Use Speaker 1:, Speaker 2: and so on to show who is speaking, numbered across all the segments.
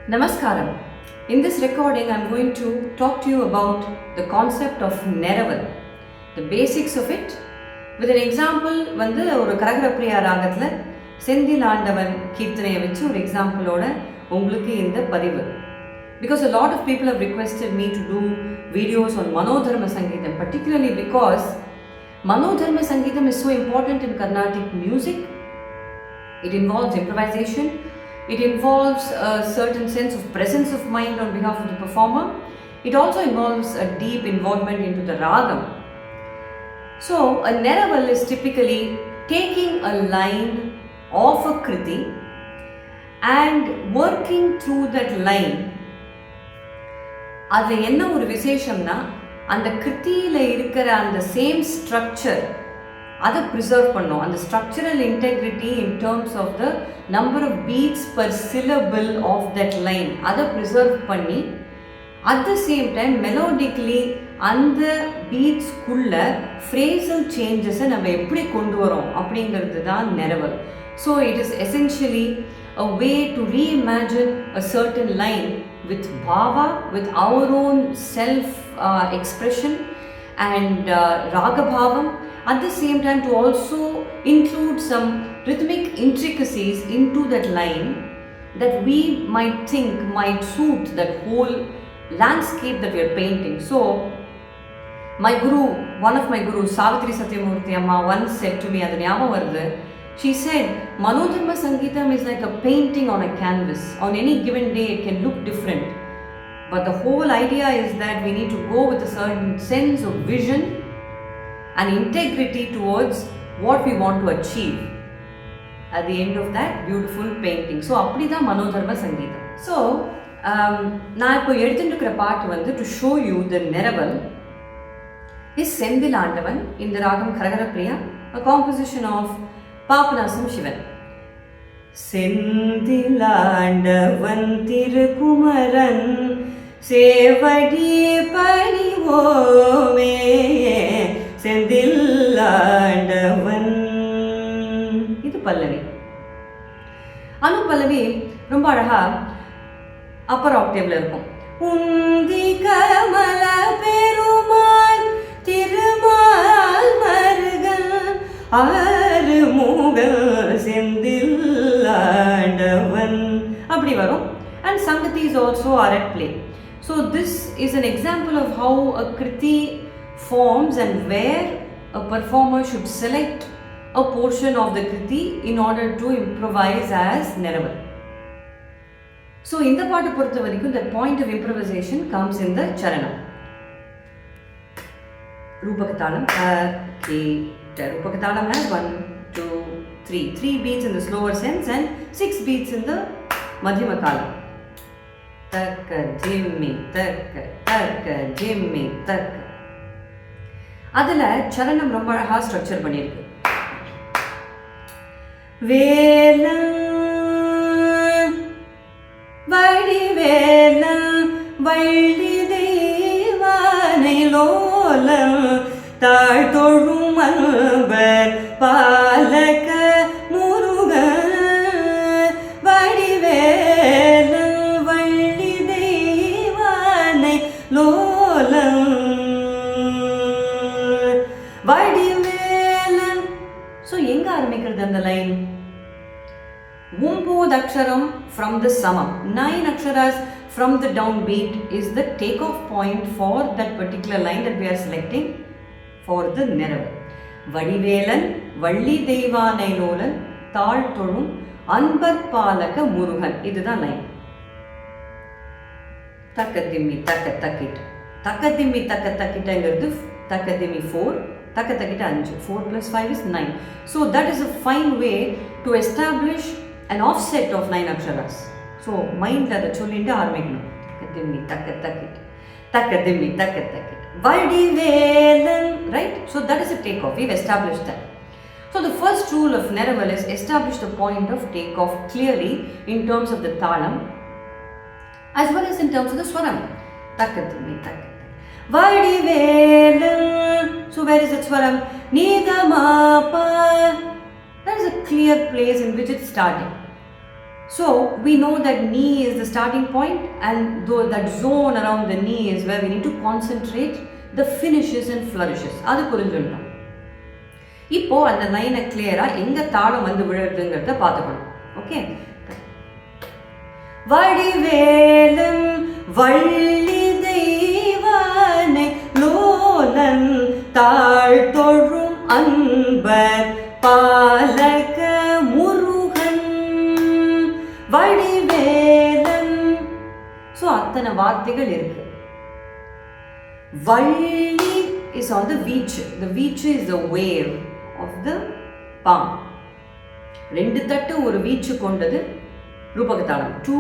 Speaker 1: Namaskaram. In this recording, I am going to talk to you about the concept of Neraval, the basics of it, with an example. வந்து ஒரு கரகரப்பிரியா ராகத்துல செந்தில் ஆண்டவன் கீர்த்தனையை வச்சு ஒரு எக்ஸாம்பிளோட உங்களுக்கு இந்த பதிவு. Because a lot of people have requested me to do videos on Manodharma Sangeetam, particularly because Manodharma Sangeetam is so important in Carnatic music. It involves improvisation. It involves a certain sense of presence of mind on behalf of the performer. It also involves a deep involvement into the ragam. So, a Neraval is typically taking a line of a kriti and working through that line. அது என்ன ஒரு விசேஷம்னா, அந்த கிருத்தியில் இருக்கிற அந்த same structure அதை preserve பண்ணோம். அந்த structural integrity in terms of the number of beats per syllable of that line அதை ப்ரிசர்வ் பண்ணி at the same time melodically அந்த பீட்ஸ்குள்ள ஃப்ரேசல் சேஞ்சஸை நம்ம எப்படி கொண்டு வரோம் அப்படிங்கிறது தான் neraval. So it is essentially a way to reimagine a certain line with bhava, with our own self expression and raga bhavam. At the same time, to also include some rhythmic intricacies into that line that we might think might suit that whole landscape that we are painting. So, my guru, one of my gurus, Savitri Satyamurthy Amma, once said to me, adu nyabam varudhu, she said, Manodharma Sangeetam is like a painting on a canvas. On any given day, it can look different. But the whole idea is that we need to go with a certain sense of vision and integrity towards what we want to achieve at the end of that beautiful painting. So, appadida Manodharma Sangeetam. So, நான் இப்போ எடுத்துட்டு இருக்கிற பாட்டு வந்து to show you the Neraval is Senthil Andavan in the Ragam Kharaharapriya, a composition of Papanasam Sivan. Senthil Andavan Tirukumaran Sevadi Panivome Senthil Andavan. இது பல்லவி. அனு பல்லவி ரொம்ப அழகா அப்பர் ஆக்டேவ்ல இருக்கும். உந்தி கமல பெருமான் திருமால் மருகன் ஆறுமுகல் செந்தில் ஆண்டவன் அப்படி வரும். And Sangatis also are at play. So this is an example of how a kriti forms and where a performer should select a portion of the kriti in order to improvise as Neraval. So in the part பொறுத்த வரைக்கும் the point of improvisation comes in the charanam. Rupaka talam, Rupaka talam has 1, 2, 3. 3 beats in the slower sense and 6 beats in the madhyama kalam. Takka, jimmi, takka, takka, jimmi, takka. அதில் சரணம் ரொம்ப அழகாக structure பண்ணியிருக்கு. வேலன் வடிவேலன் வள்ளி தெய்வானை லோலன் தாழ்தொழும் அன்பர் பாலக Murugan Vadivelan Valli Deivanai லோலன் Vadivelan. So எங்கே ஆரம்பிக்கிறது அந்த line? 9 aksharam from the samam, 9 aksharas from the downbeat is the takeoff point for that particular line that we are selecting for the Neraval. Vadivelan, Valli Deivana Lolan, Tal Tolum, Anbar Palaka Murugan. This is the line. Takadimi Takatakit. Takadimi Takatakit and Takadimi 4. Takatakita 4 plus 5 is 9. So that is a fine way to establish an offset of 9 aksharas. So mind that chollinda aarmikkanum. Takadimi takatakit. Takadimi takatakit. Vadivelan, right? So that is a takeoff. We've established that. So the first rule of Neraval is establish the point of takeoff clearly in terms of the talam as well as in terms of the swaram. Takadimi takatakit. Vadivelan. So where is that swaram? Nidamapa. That is a clear place in which it's starting. So we know that knee is the starting point, and though that zone around the knee is where we need to concentrate the finishes and flourishes. அது புரிஞ்சுட்டோம். இப்போ அந்த லைனை கிளியரா எங்க தாளம் வந்து விழுறதுங்கிறத பார்த்துக்கணும். Okay, Vadivelan Valli Deivanai லோலன் தாழ் தொழும் அன்பர் பாலக முருகன் வடிவேலன். ஸோ அத்தனை வார்த்தைகள் இருக்கு. Valli is on the veech. The veech is the wave of the palm. ரெண்டு தட்டு ஒரு வீச்சு கொண்டது ரூபகதாளம். 2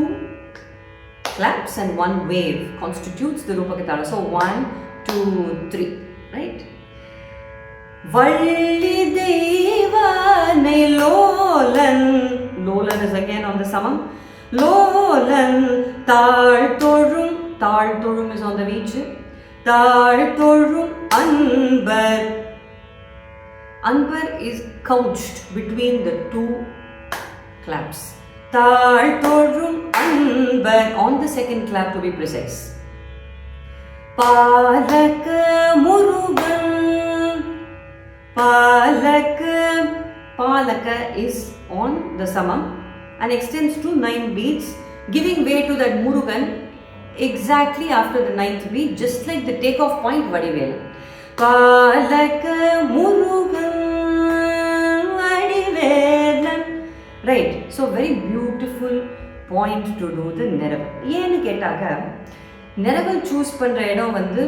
Speaker 1: claps and 1 wave constitutes the rupakatalam. So 1, 2, 3, right? Valli Devanai Lolan. Lolan is again on the samam. Lolan Tal Torum. Tal Torum is on the veech. Tal Torum Anbar. Anbar is couched between the 2 claps. Tal Torum Anbar on the second clap to be precise. Palaka Murugan. Palaka. Palaka is on the samam and extends to 9 beats, giving way to that Murugan exactly after the 9th beat, just like the takeoff point Vadivela. Palaka Murugan Vadivelan. Right, so very beautiful point to do the Neraval. ஏன்னு கேட்டாக்க Neraval choose பண்ற இடம் வந்து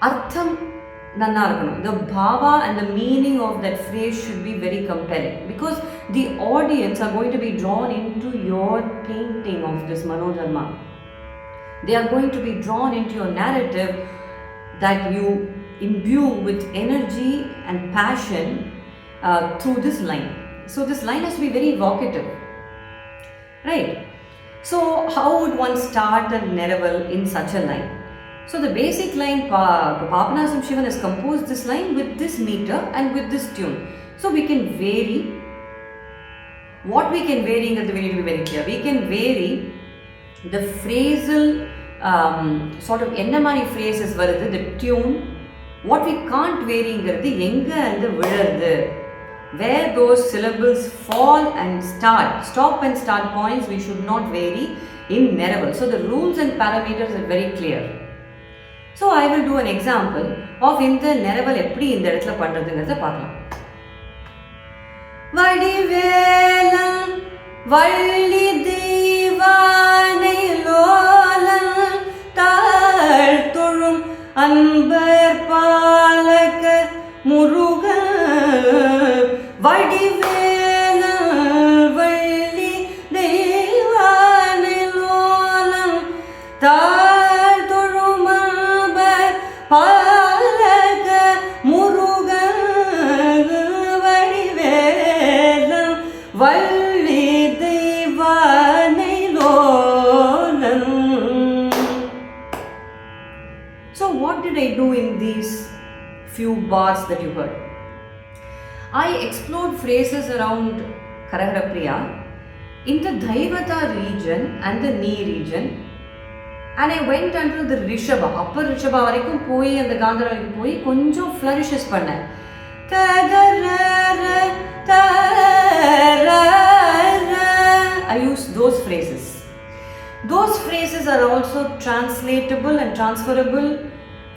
Speaker 1: அர்த்தம் நன்னா இருக்கணும். The bhava and the meaning of that phrase should be very compelling, because the audience are going to be drawn into your painting of this Manodharma. They are going to be drawn into your narrative that you imbue with energy and passion through this line. So this line has to be very evocative, right? So how would one start a Neraval in such a line? So the basic line, Papanasam Sivan has composed this line with this meter and with this tune. So we can vary. What we can vary, we need to be very clear. We can vary the phrasal sort of enna mari phrases varudhu, the tune. What we can't vary ingiradhu enga and villadhu, where those syllables fall and start, stop and start points, we should not vary in Neraval. So the rules and parameters are very clear. So I will do an example of இந்த Neraval எப்படி இந்த இடத்துல பண்றதுங்கிறத பார்க்கலாம். வடிவேலன் வள்ளி தெய்வானை லோலன் தாழ் தொழும் அன்பர் பாலக முருகன் வடிவேலன் வள்ளி தெய்வானை லோலன் தாழ் தொழும் அன்பர் பாலக Murugan Vadivelan Valli Deivanai லோலன். So what did I do in these few bars that you heard? I explored phrases around Kharaharapriya in the Daivata region and the knee region, and I went until the Rishabha, upper Rishabha varaikkum poi and the Gandhara varaikkum poi konjam flourishes panna. I use those phrases. Those phrases are also translatable and transferable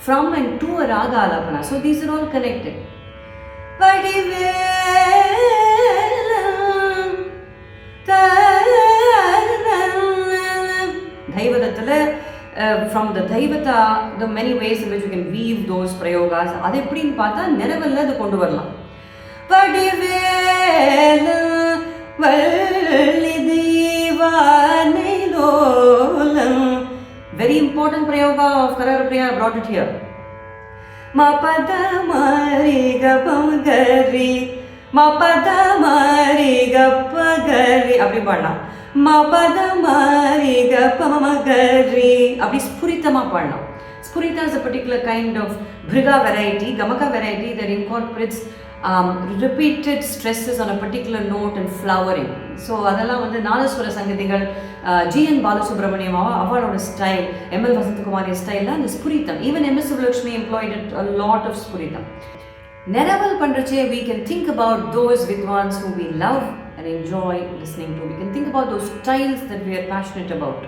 Speaker 1: from and to a raga alapana. So these are all connected. Daivadathula, from the Daivata, the many ways in which you can weave those prayogas, adu eppdinu paatha Neravalல adu kondu varalam. Vadivela valli deevanai lolam. Very important prayoga of Kharaharapriya, I brought it here. Mapada mari gapagari, mapada mari gapagari, appdi paadlam. Mapada mari gapagari, appdi spuritama paadlam. Spurita is a particular kind of bhriga variety, gamaka variety that incorporates repeated stresses on a particular note and flowering. So அதெல்லாம் வந்து நாதஸ்வர சங்கதிகள் G.N. Balasubramaniam அவளோட style, M.L. Vasanthakumari ஸ்டைலில் அந்த sphuritam, even M.S. Subbulakshmi employed a lot of sphuritam. Neraval பண்றச்சே we can think about those vidwans who we love and enjoy listening to. We can think about those styles that we are passionate about.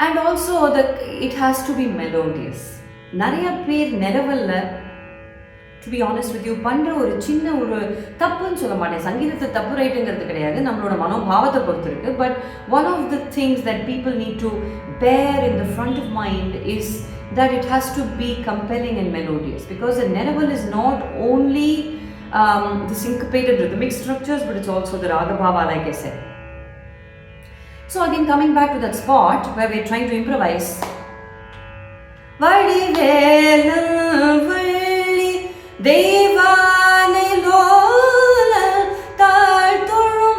Speaker 1: And also it has to be melodious. நிறைய பேர் Neravalல, to be honest with you, பண்ற ஒரு சின்ன ஒரு தப்புன்னு சொல்ல மாட்டேன், சங்கீதத்தை தப்பு ரைட்டுங்கிறது கிடையாது, நம்மளோட மனோபாவத்தை பொறுத்து இருக்கு. But one of the things that people need to bear in the front of mind is that it has to be compelling and melodious, because the Neraval is not only the syncopated rhythmic structures, but it's also the raga bhava, like I said. So again, coming back to that spot where we're trying to improvise. Vadivela valli devane lola taatulum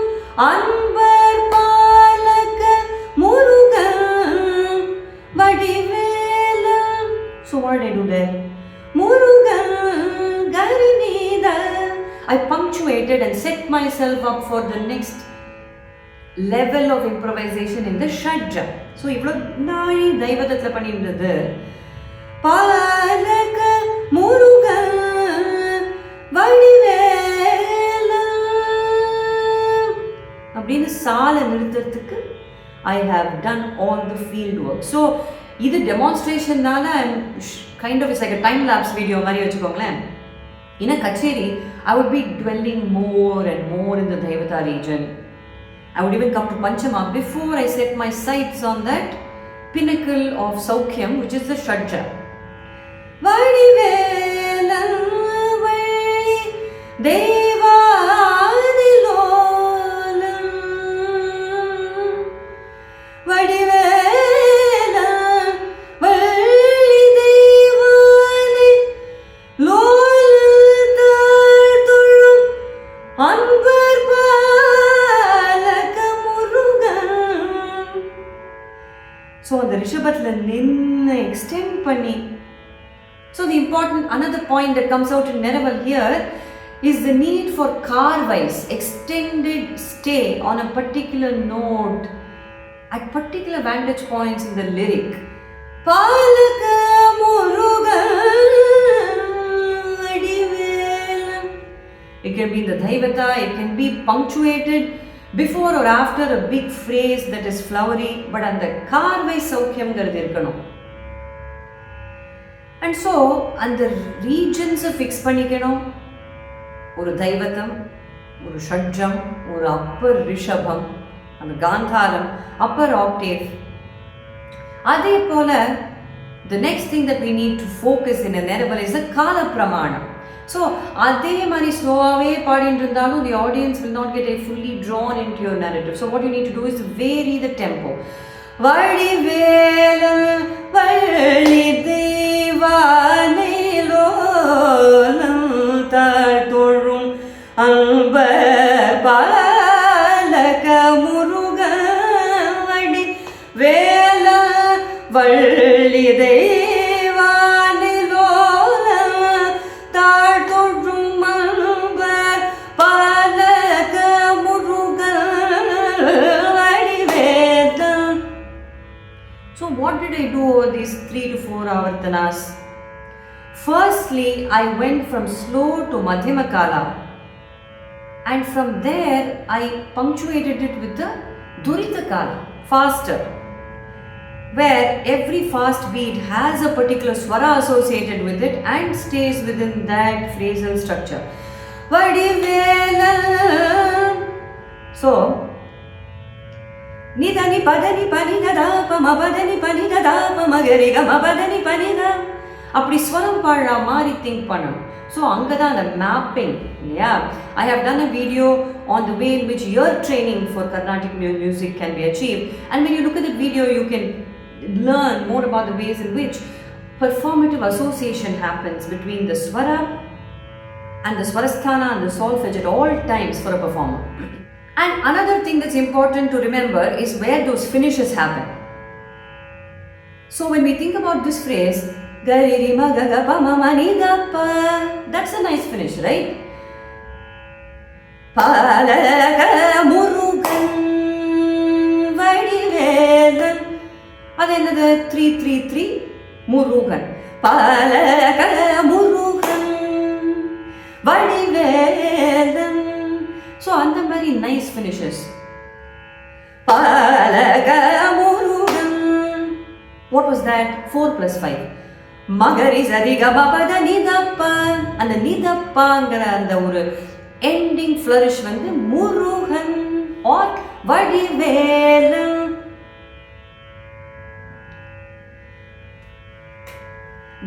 Speaker 1: anbar palaka murugan vadivela. So what did I do there? Murugan garinida. I punctuated and set myself up for the next level of improvisation in the Shadja. So இவ்வளோ நாளி தெய்வதத்தில் பண்ணின்றது பாலக முருக வடிவேல அப்படின்னு சாலை நிறுத்துறதுக்கு I have done all the field work. So இது demonstrationனால kind of it's like a time lapse video மாதிரி வச்சுக்கோங்களேன். In a kacheri, I would be dwelling more and more in the Daivata region. I would even come to Panchama before I set my sights on that pinnacle of Saukhyam, which is the Shadja. Vadivela valli devani lola vadivela valli devani lola taatulum anbar So the Rishabhathla ninna extend panni. So the important another point that comes out in Neraval here is the need for car-wise extended stay on a particular note at particular vantage points in the lyric. Palaka muruga adivela. It can be in the Daivata, it can be punctuated before or after a big phrase that is flowery, but and the karvai saukyam irukkanum. And so and the regions fix pannikanum, oru daivatam, oru shadjam, oru upper rishabham, and gandharam, upper octave. Adhe pola the next thing that we need to focus in a Neraval is the kala pramana. So அதே மாதிரி ஸ்லோவாகவே பாடிட்டு இருந்தாலும் the audience will not get fully drawn into your narrative. So what you need to do is vary the tempo. வடிவேல Valli Deivanai லோலம் தாழ்தொழும் அன்பர் பாலக முருக வடிவேல வள்ளி தெய்வானை லோலம் தாழ்தொழும் அன்பர் பாலக Muruga வடிவேல. So what did I do over these 3 to 4 avartanas? Firstly, I went from slow to madhyama kala, and from there I punctuated it with the durita kala, faster, where every fast beat has a particular swara associated with it and stays within that phrasal structure. Vadivela. So Nidani padani panina da pama padani panina da pama gariga ma padani panina. அப்படி ஸ்வரம் பாடுற மாதிரி think பண்ணணும். So அங்கே தான் அந்த mapping இல்லையா. I have done a video on the way in which ear training for Carnatic music can be achieved, and when you look at the video you can learn more about the ways in which performative association happens between the swara and the swarasthana and the solfege at all times for a performer. And another thing that's important to remember is where those finishes happen. So when we think about this phrase, Gariri magaga pamamanidappa. That's a nice finish, right? Palaga murugan vadivelan. Again another 3-3-3 murugan. Palaga murugan vadivelan. So and the very nice finishes. Palaga murugan. What was that? 4 plus 5. Magari zariga bapada nidappa. And the nidappa and the ending flourish வந்து Murugan or Vadivelan.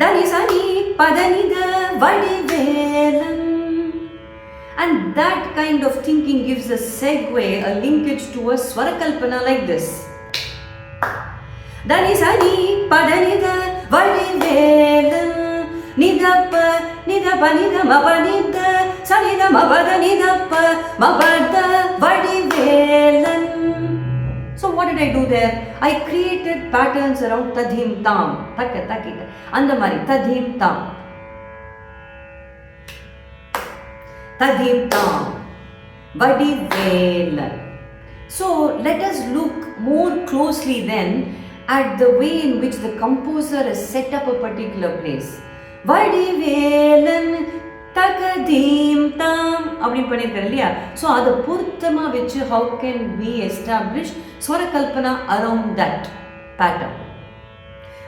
Speaker 1: Dani sani padanida vadivelan. And that kind of thinking gives a segue, a linkage to a swarakalpana like this. Dani sani padanida vadivelan. Nidappa nidappa nidama panida sanida mabada nidappa mabada vadivelan. So what did I do there? I created patterns around tadhim tam. Takka takita. Andamari tadhim tam. Tadhim tam. Vadivelan. So let us look more closely then at the way in which the composer has set up a particular place. Vadivelan Takadim Tam அப்படின்னு பண்ணியிருக்காரு இல்லையா? So அதை பொருத்தமாக வச்சு how can we establish Swarakalpana around that pattern?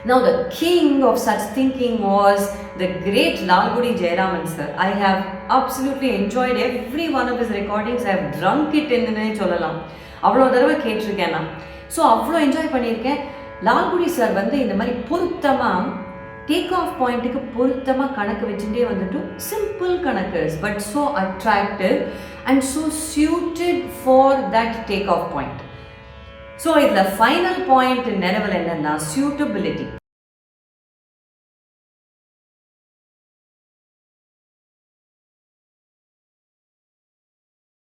Speaker 1: Now the king of such thinking was the great Lalgudi Jayaraman sir. I have absolutely enjoyed every one of his recordings. I have drunk it என்னே சொல்லலாம். அவ்வளோ தடவை கேட்டிருக்கேன் நான். So அவ்வளோ enjoy பண்ணியிருக்கேன். Lalgudi sir வந்து இந்த மாதிரி பொருத்தமாக டேக் ஆஃப் பாயிண்ட்டுக்கு பொருத்தமாக கணக்கு வச்சுட்டே வந்துட்டு சிம்பிள் கணக்கர்ஸ் but so attractive and so suited for that take off point. So இதில் ஃபைனல் பாயிண்ட் Neraval என்னன்னா suitability.